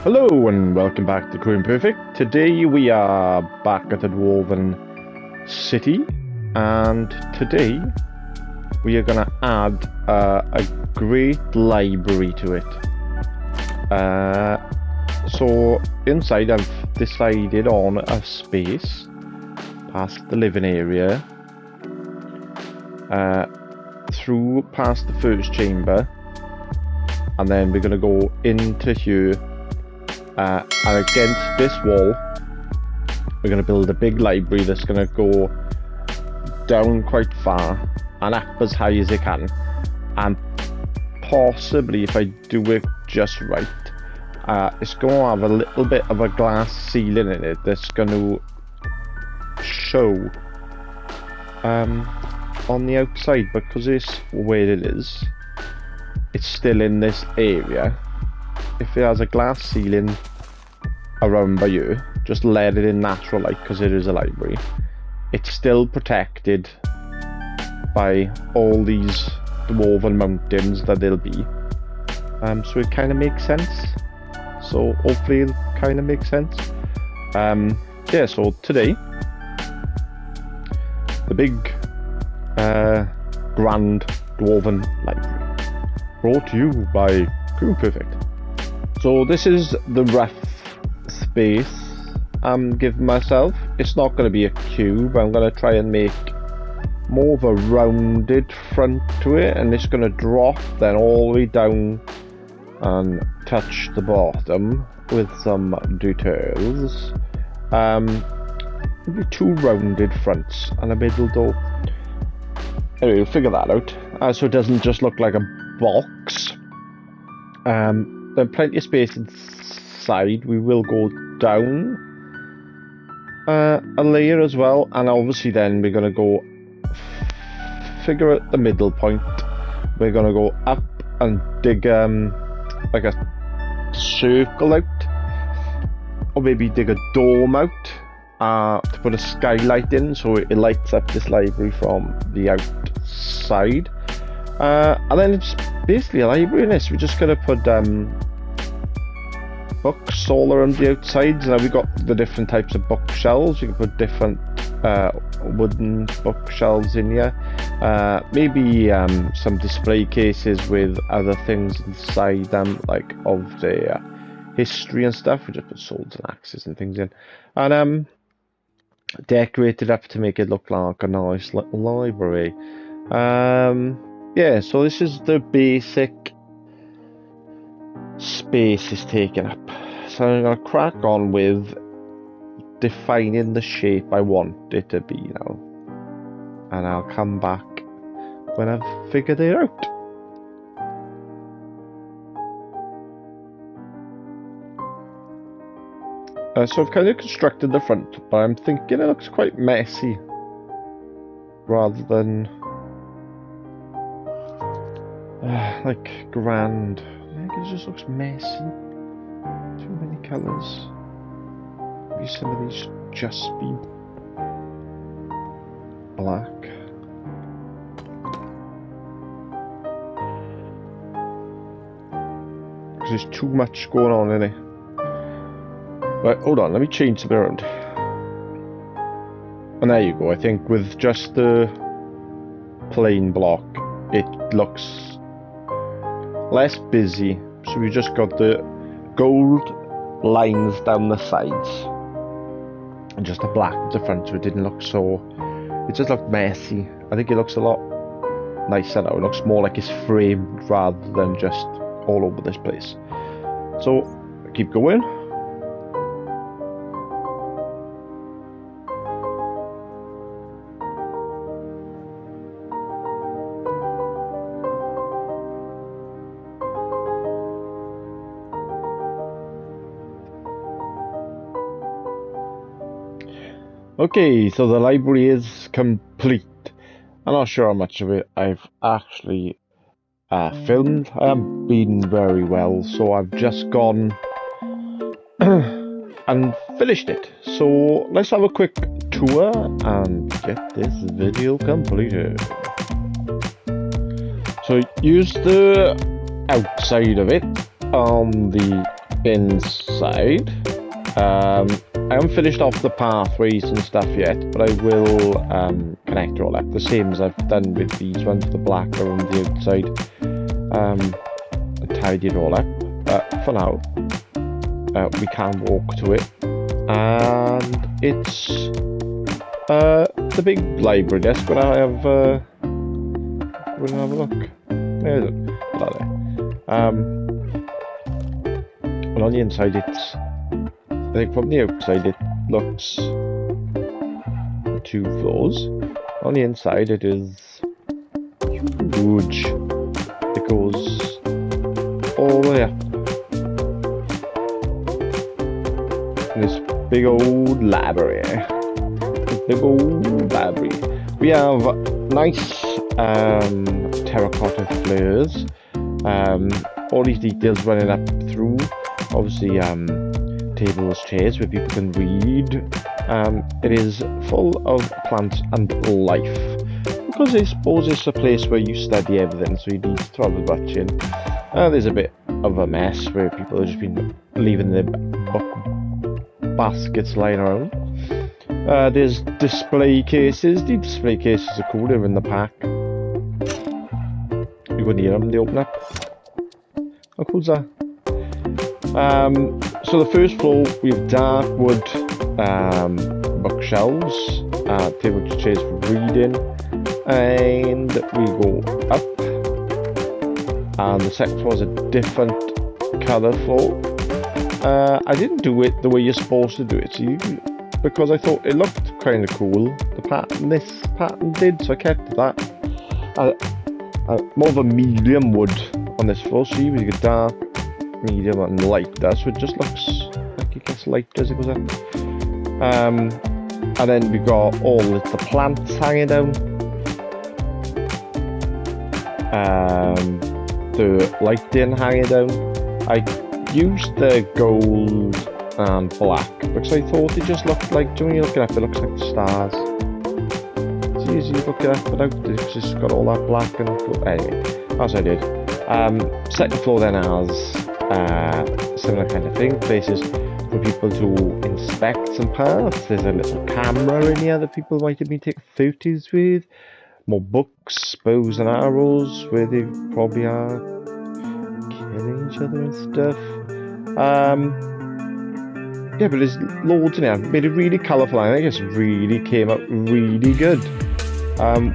Hello and welcome back to Crew Perfect. Today we are back at the Dwarven City, and today we are going to add a great library to it. So inside I've decided on a space past the living area, through past the first chamber, and then we're going to go into here. And against this wall, we're going to build a big library that's going to go down quite far and up as high as it can. And possibly, if I do it just right, it's going to have a little bit of a glass ceiling in it that's going to show on the outside, because it's where it is, it's still in this area. If it has a glass ceiling around by you, just let it in natural light because it is a library. It's still protected by all these dwarven mountains that there'll be. So it kind of makes sense. So hopefully it kind of makes sense. Yeah, so today, the big grand dwarven library, brought to you by Crew Perfect. So this is the rough space I'm giving myself. It's not going to be a cube. I'm going to try and make more of a rounded front to it, and it's going to drop then all the way down and touch the bottom with some details. Maybe two rounded fronts and a middle door. Anyway, we'll figure that out, so it doesn't just look like a box. There's plenty of space inside. We will go down a layer as well, and obviously then we're going to go figure out the middle point. We're going to go up and dig like a circle out, or maybe dig a dome out to put a skylight in so it lights up this library from the outside. And then it's basically a library in this. We're just going to put books all around the outsides. Now we've got the different types of bookshelves. You can put different wooden bookshelves in here. Maybe some display cases with other things inside them, like of their history and stuff. We just put swords and axes and things in. And decorate it up to make it look like a nice little library. Yeah, so this is the basic space is taken up. So I'm going to crack on with defining the shape I want it to be now. And I'll come back when I've figured it out. So I've kind of constructed the front, but I'm thinking it looks quite messy rather than like grand. I think it just looks messy. Too many colours. Maybe some of these just be black. Because there's too much going on in it. Right, hold on, let me change something around. And there you go. I think with just the plain block, it looks less busy. So we just got the gold lines down the sides and just a black at the front, so it didn't look so, it just looked messy. I think it looks a lot nicer now. It looks more like it's framed rather than just all over this place. So keep going. Okay, so the library is complete. I'm not sure how much of it I've actually filmed. I haven't been very well, so I've just gone and finished it. So let's have a quick tour and get this video completed. So use the outside of it on the inside. I haven't finished off the pathways and stuff yet, but I will connect it all up, the same as I've done with these ones, the black around the outside. I tidied it all up, but for now, we can walk to it, and it's the big library desk. When I have, we'll have a look. There it is. And on the inside, it's, I think from the outside it looks 2 floors. On the inside it is huge. It goes all the way up. And this big old library. Big old library. We have nice terracotta flares. All these details running up through. Obviously, tables, chairs where people can read. It is full of plants and life, because I suppose it's a place where you study everything, so you need to throw as much in. There's a bit of a mess where people have just been leaving their book baskets lying around. There's display cases. The display cases are cool, they're in the pack. You can hear them, they open up. How cool is that? So the first floor, we have dark wood bookshelves, table chairs for reading, and we go up, and the second floor is a different colour floor. I didn't do it the way you're supposed to do it, because I thought it looked kind of cool. This pattern did, so I kept that. More of a medium wood on this floor, so you get dark, medium and light there, so it just looks like it gets lighter as it goes up. And then we got all the plants hanging down, the lighting hanging down. I used the gold and black because I thought it just looked like, when you look it up, it looks like the stars. It's easy to look it up without it, it's just got all that black and gold. Anyway, that's what I did. Second floor then has similar kind of thing, places for people to inspect some parts. There's a little camera in here that people might have been taking photos with. More books, bows and arrows, where they probably are killing each other and stuff. Yeah, but there's loads in here. Made it really colourful. I think it's really came out really good.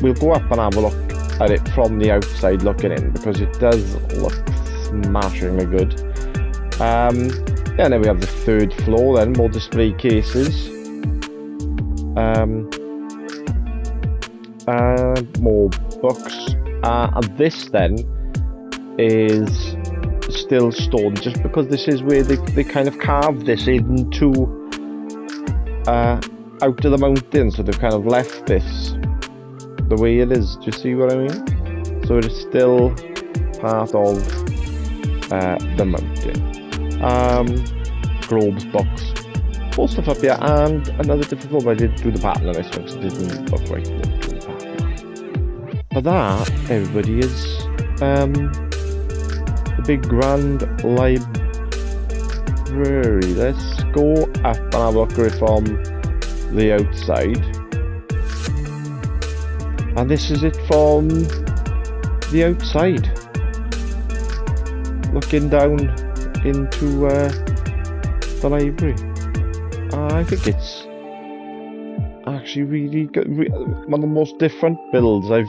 We'll go up and have a look at it from the outside looking in, because it does look smashingly good. Yeah, and then we have the third floor then, more display cases. More books. And this then is still stored, just because this is where they kind of carved this into out of the mountain, so they've kind of left this the way it is. Do you see what I mean? So it is still part of the mountain. Globes, box, all stuff up here, and another different floor, but I did do the pattern on this one, so it didn't look right. For that, everybody is the big grand library. Let's go up and have a look at it from the outside. And this is it from the outside. Looking down into the library. I think it's actually really good. One of the most different builds I've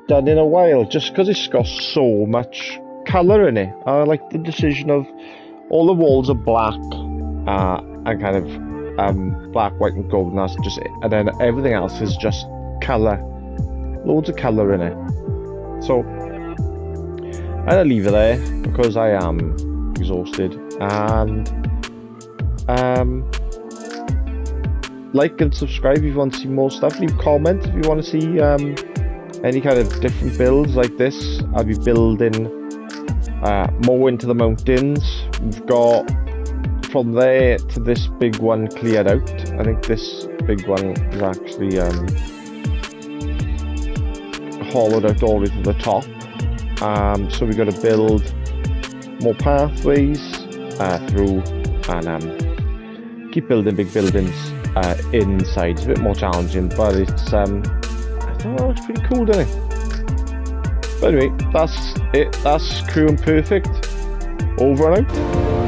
done in a while, just because it's got so much colour in it. I like the decision of all the walls are black and kind of black, white and gold, and that's just it. And then everything else is just colour. Loads of colour in it. So I'll leave it there because I am exhausted. And like and subscribe if you want to see more stuff. Leave a comment if you want to see any kind of different builds like this. I'll be building more into the mountains. We've got from there to this big one cleared out. I think this big one is actually hollowed out all the way to the top. So we've got to build more pathways through and keep building big buildings inside. It's a bit more challenging, but it's I don't know, it's pretty cool, doesn't it? But anyway, that's it. That's Crew and Perfect. Over and out.